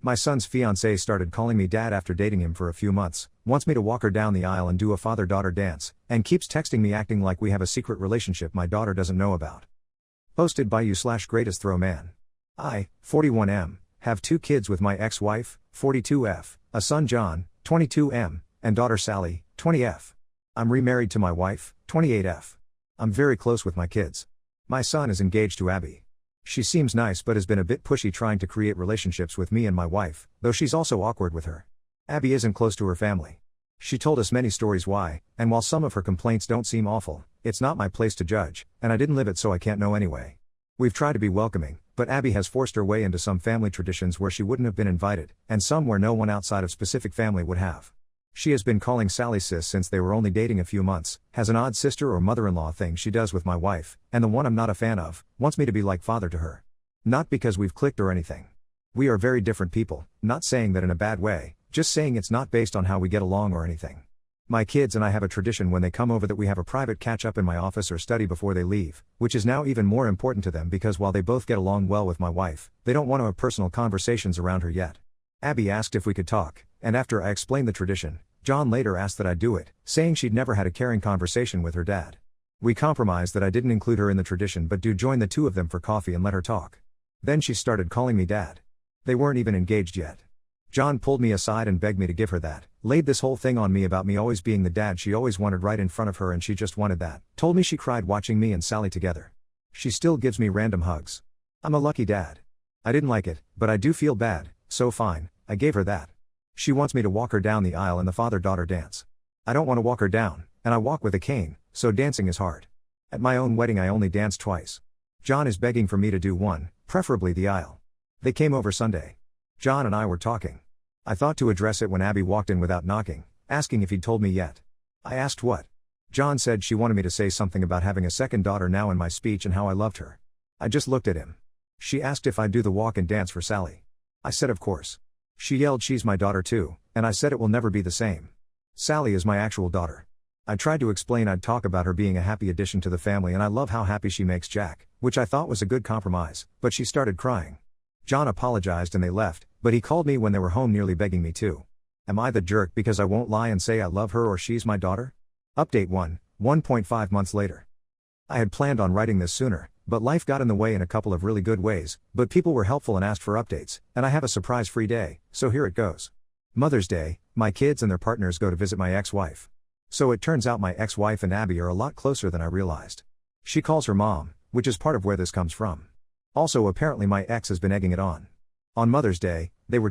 My son's fiancée started calling me dad after dating him for a few months, wants me to walk her down the aisle and do a father-daughter dance, and keeps texting me acting like we have a secret relationship my daughter doesn't know about. Posted by you/greatest throw man. I, 41M, have 2 kids with my ex-wife, 42F, a son John, 22M, and daughter Sally, 20F. I'm remarried to my wife, 28F. I'm very close with my kids. My son is engaged to Abby. She seems nice but has been a bit pushy trying to create relationships with me and my wife, though she's also awkward with her. Abby isn't close to her family. She told us many stories why, and while some of her complaints don't seem awful, it's not my place to judge, and I didn't live it so I can't know anyway. We've tried to be welcoming, but Abby has forced her way into some family traditions where she wouldn't have been invited, and some where no one outside of specific family would have. She has been calling Sally sis since they were only dating a few months, has an odd sister or mother-in-law thing she does with my wife, and the one I'm not a fan of, wants me to be like father to her. Not because we've clicked or anything. We are very different people, not saying that in a bad way, just saying it's not based on how we get along or anything. My kids and I have a tradition when they come over that we have a private catch-up in my office or study before they leave, which is now even more important to them because while they both get along well with my wife, they don't want to have personal conversations around her yet. Abby asked if we could talk, and after I explained the tradition, John later asked that I do it, saying she'd never had a caring conversation with her dad. We compromised that I didn't include her in the tradition but do join the 2 of them for coffee and let her talk. Then she started calling me dad. They weren't even engaged yet. John pulled me aside and begged me to give her that, laid this whole thing on me about me always being the dad she always wanted right in front of her and she just wanted that, told me she cried watching me and Sally together. She still gives me random hugs. I'm a lucky dad. I didn't like it, but I do feel bad, so fine, I gave her that. She wants me to walk her down the aisle in the father-daughter dance. I don't want to walk her down, and I walk with a cane, so dancing is hard. At my own wedding I only danced twice. John is begging for me to do one, preferably the aisle. They came over Sunday. John and I were talking. I thought to address it when Abby walked in without knocking, asking if he'd told me yet. I asked what. John said she wanted me to say something about having a second daughter now in my speech and how I loved her. I just looked at him. She asked if I'd do the walk and dance for Sally. I said of course. She yelled she's my daughter too, and I said it will never be the same. Sally is my actual daughter. I tried to explain I'd talk about her being a happy addition to the family and I love how happy she makes Jack, which I thought was a good compromise, but she started crying. John apologized and they left, but he called me when they were home nearly begging me to. Am I the jerk because I won't lie and say I love her or she's my daughter? Update 1.5 months later. I had planned on writing this sooner, but life got in the way in a couple of really good ways, but people were helpful and asked for updates, and I have a surprise-free day, so here it goes. Mother's Day, my kids and their partners go to visit my ex-wife. So it turns out my ex-wife and Abby are a lot closer than I realized. She calls her mom, which is part of where this comes from. Also apparently my ex has been egging it on. On Mother's Day, they were